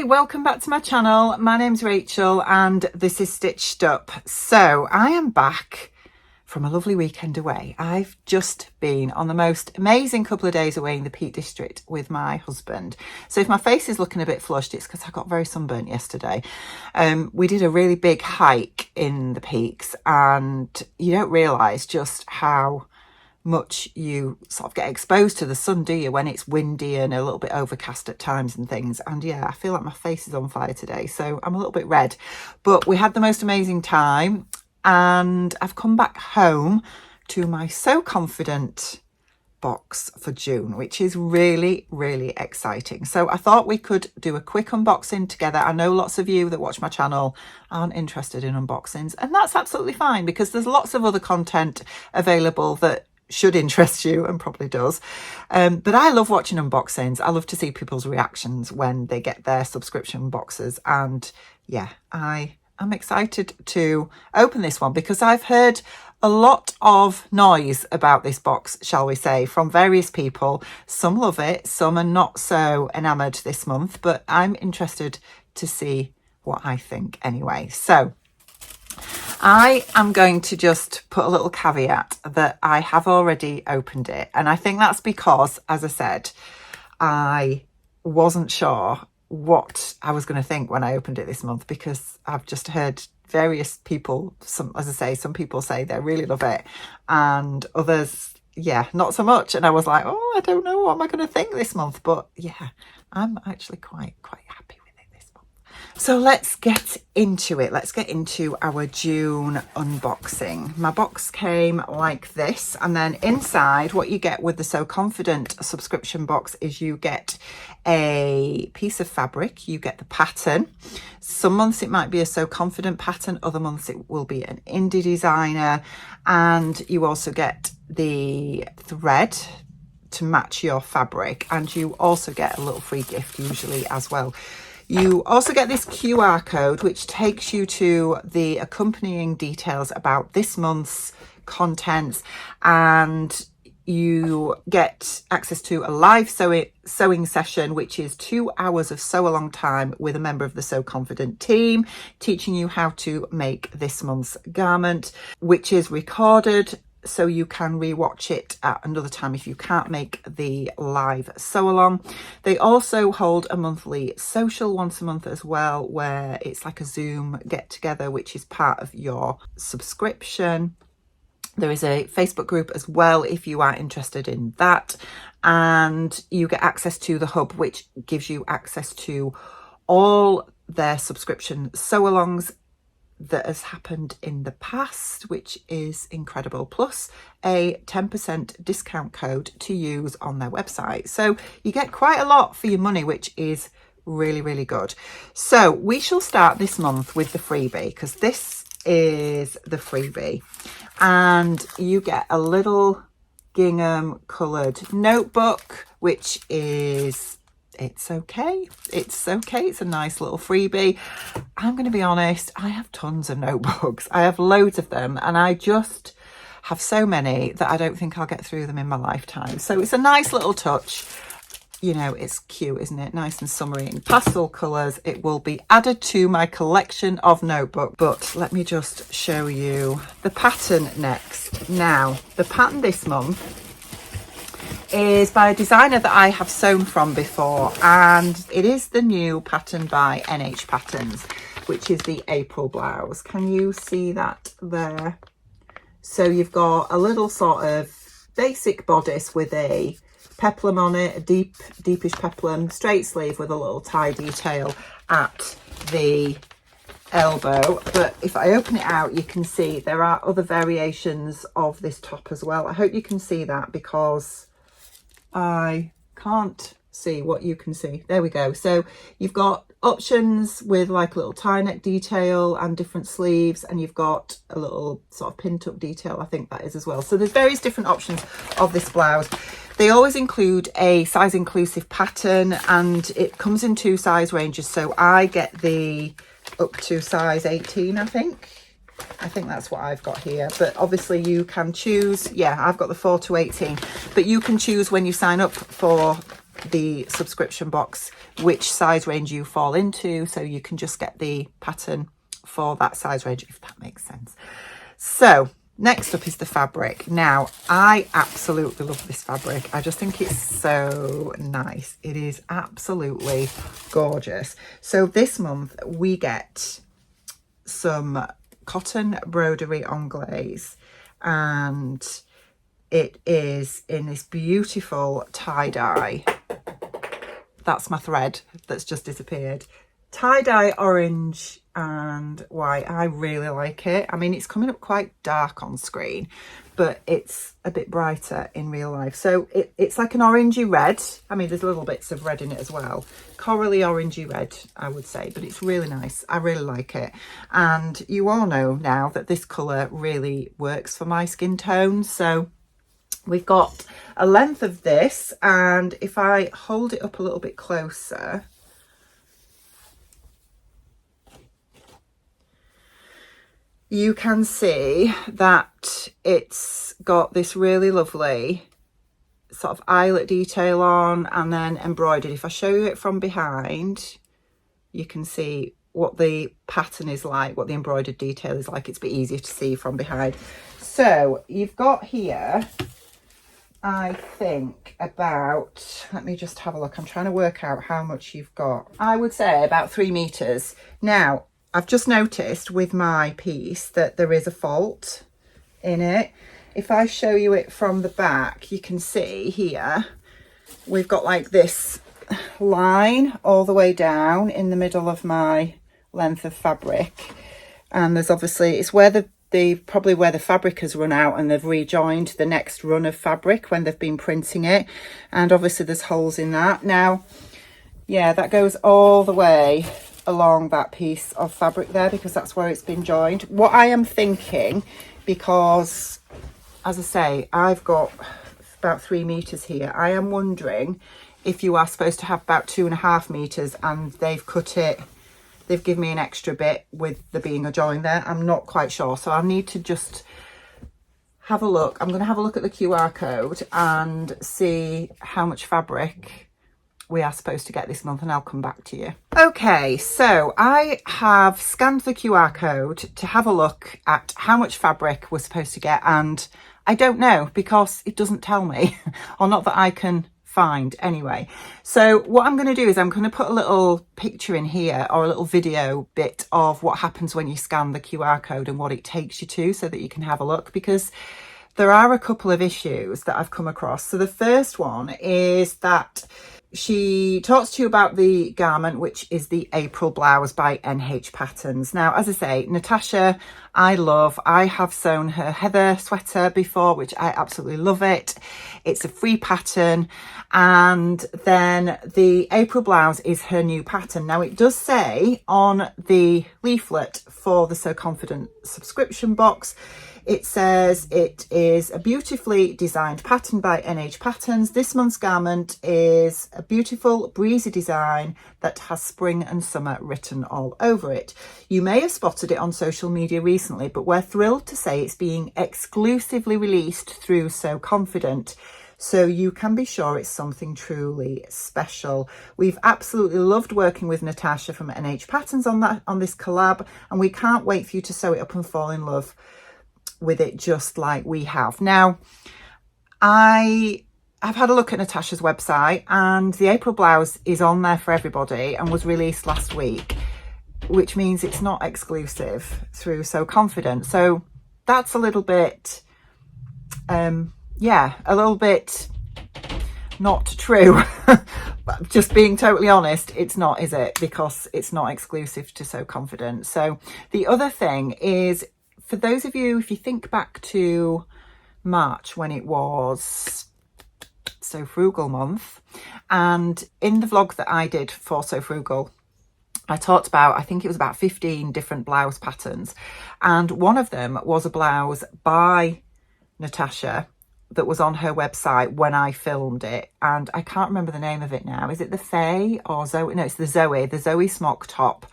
welcome back to my channel. My name's Rachel and this is Stitched Up. So I am back from a lovely weekend away. I've just been on the most amazing couple of days away in the Peak District with my husband. So if my face is looking a bit flushed, it's because I got very sunburnt yesterday. We did a really big hike in the peaks, and you don't realise just how much you sort of get exposed to the sun, do you, when it's windy and a little bit overcast at times and things. And yeah, I feel like my face is on fire today, so I'm a little bit red, but we had the most amazing time. And I've come back home to my So Confident box for June, which is really, really exciting. So I thought we could do a quick unboxing together. I know lots of you that watch my channel aren't interested in unboxings, and that's absolutely fine because there's lots of other content available that should interest you, and probably does. But I love watching unboxings. I love to see people's reactions when they get their subscription boxes. And yeah, I'm excited to open this one because I've heard a lot of noise about this box, shall we say, from various people. Some love it, some are not so enamoured this month, but I'm interested to see what I think anyway. So I am going to just put a little caveat that I have already opened it. And I think that's because, as I said, I wasn't sure what I was going to think when I opened it this month, because I've just heard various people, as I say, some people say they really love it and others, yeah, not so much. And I was like, oh, I don't know, what am I going to think this month? But yeah, I'm actually quite happy with it this month. So let's get into it. Let's get into our June unboxing. My box came like this, and then inside, what you get with the So Confident subscription box is you get a piece of fabric, you get the pattern. Some months it might be a So Confident pattern, other months it will be an indie designer, and you also get the thread to match your fabric, and you also get a little free gift usually as well. You also get this QR code which takes you to the accompanying details about this month's contents, and you get access to a live sewing session, which is 2 hours of sew along time with a member of the So Confident team, teaching you how to make this month's garment, which is recorded so you can rewatch it at another time if you can't make the live sew along. They also hold a monthly social once a month as well, where it's like a Zoom get together, which is part of your subscription. There is a Facebook group as well if you are interested in that, and you get access to the hub, which gives you access to all their subscription sew-alongs that has happened in the past, which is incredible, plus a 10% discount code to use on their website. So you get quite a lot for your money, which is really, really good. So we shall start this month with the freebie, because this is the freebie, and you get a little gingham coloured notebook, which is it's okay, it's a nice little freebie. I'm going to be honest, I have tons of notebooks, I have loads of them, and I just have so many that I don't think I'll get through them in my lifetime. So it's a nice little touch. You know, it's cute, isn't it? Nice and summery in pastel colours. It will be added to my collection of notebooks. But let me just show you the pattern next. Now, the pattern this month is by a designer that I have sewn from before, and it is the new pattern by NH Patterns, which is the April blouse. Can you see that there? So you've got a little sort of basic bodice with a peplum on it, a deepish peplum, straight sleeve with a little tie detail at the elbow. But if I open it out, you can see there are other variations of this top as well. I hope you can see that because I can't see what you can see. There we go. So you've got options with like a little tie neck detail and different sleeves, and you've got a little sort of pin tuck detail, I think that is as well. So there's various different options of this blouse. They always include a size inclusive pattern, and it comes in 2 size ranges. So I get the up to size 18, I think that's what I've got here. But obviously you can choose, yeah, I've got the 4 to 18, but you can choose when you sign up for the subscription box which size range you fall into, so you can just get the pattern for that size range, if that makes sense. So next up is the fabric. Now, I absolutely love this fabric. I just think it's so nice. It is absolutely gorgeous. So this month we get some cotton broderie anglaise, and it is in this beautiful tie-dye. That's my thread that's just disappeared. Tie-dye orange and white. I really like it. I mean, it's coming up quite dark on screen, but it's a bit brighter in real life. So it's like an orangey red. I mean, there's little bits of red in it as well. Corally orangey red, I would say, but it's really nice. I really like it. And you all know now that this colour really works for my skin tone. So we've got a length of this, and if I hold it up a little bit closer, you can see that it's got this really lovely sort of eyelet detail on, and then embroidered. If I show you it from behind, you can see what the pattern is like, what the embroidered detail is like. It's a bit easier to see from behind. So you've got here, I think about, let me just have a look. I'm trying to work out how much you've got. I would say about 3 meters. Now, I've just noticed with my piece that there is a fault in it. If I show you it from the back, you can see here, we've got like this line all the way down in the middle of my length of fabric. And there's obviously, it's where probably where the fabric has run out, and they've rejoined the next run of fabric when they've been printing it. And obviously there's holes in that. Now, yeah, that goes all the way along that piece of fabric there, because that's where it's been joined. What I am thinking, because as I say, I've got about 3 meters here, I am wondering if you are supposed to have about 2.5 meters, and they've cut it, they've given me an extra bit with there being a join there. I'm not quite sure, so I'll need to just have a look. I'm going to have a look at the QR code and see how much fabric we are supposed to get this month, and I'll come back to you. Okay, so I have scanned the QR code to have a look at how much fabric we're supposed to get, and I don't know, because it doesn't tell me, or not that I can find anyway. So what I'm going to do is I'm going to put a little picture in here, or a little video bit of what happens when you scan the QR code and what it takes you to, so that you can have a look, because there are a couple of issues that I've come across. So the first one is that she talks to you about the garment, which is the April blouse by NH Patterns. Now, as I say, Natasha, I love. I have sewn her heather sweater before, which I absolutely love it. It's a free pattern. And then the April blouse is her new pattern. Now, it does say on the leaflet for the So Confident subscription box, it says it is a beautifully designed pattern by NH Patterns. This month's garment is a beautiful breezy design that has spring and summer written all over it. You may have spotted it on social media recently, but we're thrilled to say it's being exclusively released through So Confident, so you can be sure it's something truly special. We've absolutely loved working with Natasha from NH Patterns on this collab, and we can't wait for you to sew it up and fall in love with it just like we have. Now, I've had a look at Natasha's website, and the April blouse is on there for everybody and was released last week, which means it's not exclusive through So Confident. So that's a little bit, yeah, a little bit not true. Just being totally honest, it's not, is it? Because it's not exclusive to So Confident. So the other thing is, for those of you, if you think back to March when it was So Frugal month, and in the vlog that I did for So Frugal, I talked about, I think it was about 15 different blouse patterns, and one of them was a blouse by Natasha that was on her website when I filmed it, and I can't remember the name of it now. Is it the Faye or Zoe? No, it's the Zoe smock top.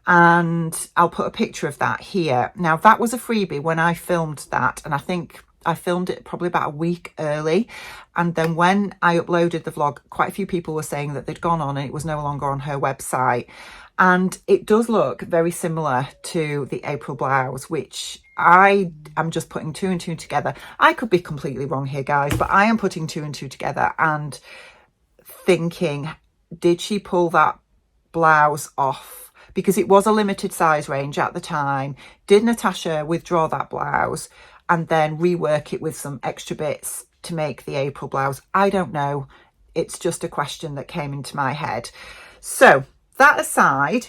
And I'll put a picture of that here. Now, that was a freebie when I filmed that, and I think I filmed it probably about a week early, and then when I uploaded the vlog, quite a few people were saying that they'd gone on and it was no longer on her website. And it does look very similar to the April blouse, which I am just putting 2 and 2 together. I could be completely wrong here, guys, but I am putting 2 and 2 together and thinking, did she pull that blouse off? Because it was a limited size range at the time. Did Natasha withdraw that blouse and then rework it with some extra bits to make the April blouse? I don't know. It's just a question that came into my head. So that aside,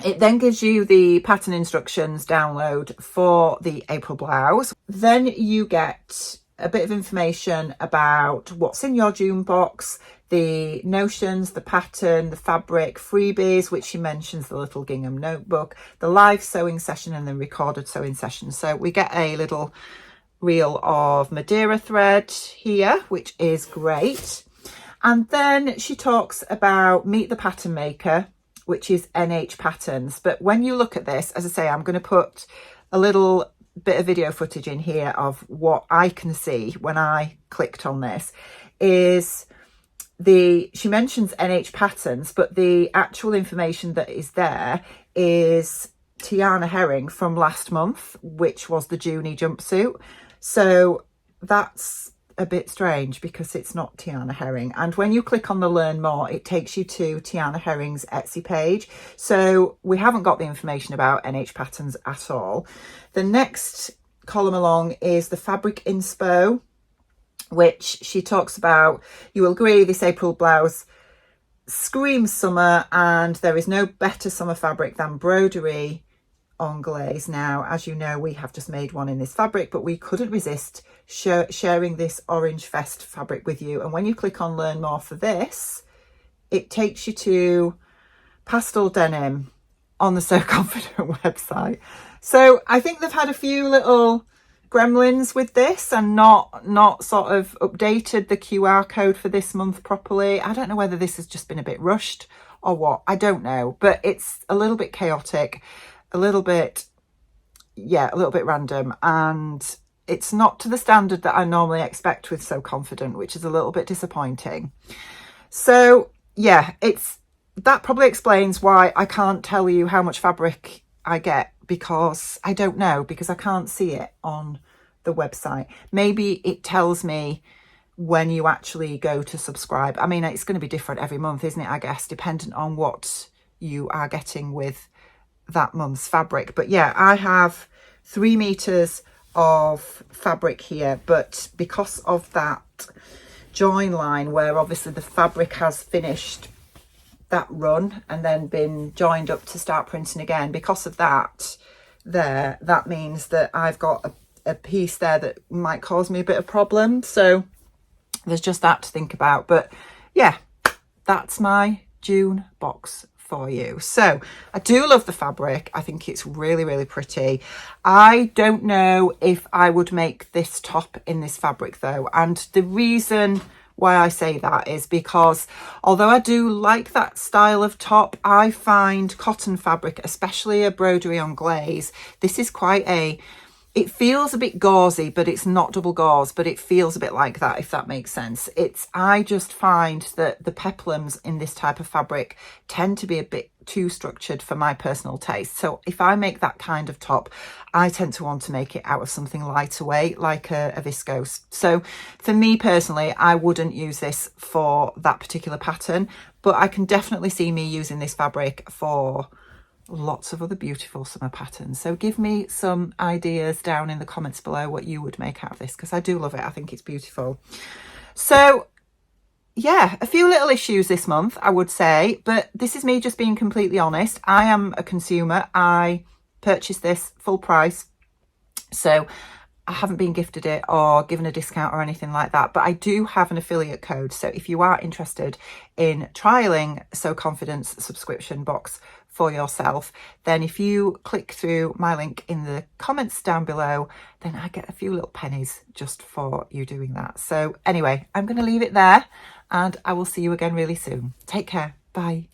it then gives you the pattern instructions download for the April blouse. Then you get a bit of information about what's in your June box, the notions, the pattern, the fabric, freebies, which she mentions, the little gingham notebook, the live sewing session and the recorded sewing session. So we get a little reel of Madeira thread here, which is great. And then she talks about Meet the Pattern Maker, which is NH Patterns. But when you look at this, as I say, I'm going to put a little bit of video footage in here of what I can see when I clicked on this. Is she mentions NH Patterns, but the actual information that is there is Tiana Herring from last month, which was the Junie jumpsuit. So that's a bit strange because it's not Tiana Herring. And when you click on the learn more, it takes you to Tiana Herring's Etsy page. So we haven't got the information about NH Patterns at all. The next column along is the fabric inspo, which she talks about. You will agree this April blouse screams summer, and there is no better summer fabric than broderie anglaise. Now, as you know, we have just made one in this fabric, but we couldn't resist sharing this orange fest fabric with you. And when you click on learn more for this, it takes you to pastel denim on the So Confident website. So I think they've had a few little gremlins with this and not sort of updated the QR code for this month properly. I don't know whether this has just been a bit rushed or what. I don't know, but it's a little bit chaotic, a little bit random, and it's not to the standard that I normally expect with So Confident, which is a little bit disappointing. So yeah, that probably explains why I can't tell you how much fabric I get, because I don't know, because I can't see it on the website. Maybe it tells me when you actually go to subscribe. I mean, it's going to be different every month, isn't it? I guess, dependent on what you are getting with that month's fabric. But yeah, I have 3 meters of fabric here, but because of that join line where obviously the fabric has finished that run and then been joined up to start printing again, because of that that means that I've got a piece there that might cause me a bit of problem. So there's just that to think about. But yeah, that's my June box for you. So I do love the fabric. I think it's really, really pretty. I don't know if I would make this top in this fabric though. And the reason why I say that is because although I do like that style of top, I find cotton fabric, especially a broderie anglaise, this is quite it feels a bit gauzy, but it's not double gauze, but it feels a bit like that, if that makes sense. I just find that the peplums in this type of fabric tend to be a bit too structured for my personal taste. So if I make that kind of top, I tend to want to make it out of something lighter weight, like a viscose. So for me personally, I wouldn't use this for that particular pattern, but I can definitely see me using this fabric for lots of other beautiful summer patterns. So give me some ideas down in the comments below what you would make out of this, because I do love it. I think it's beautiful. So yeah, a few little issues this month, I would say, but this is me just being completely honest. I am a consumer. I purchased this full price, so I haven't been gifted it or given a discount or anything like that, but I do have an affiliate code. So if you are interested in trialing So Confident's subscription box for yourself, then if you click through my link in the comments down below, then I get a few little pennies just for you doing that. So anyway, I'm going to leave it there and I will see you again really soon. Take care. Bye.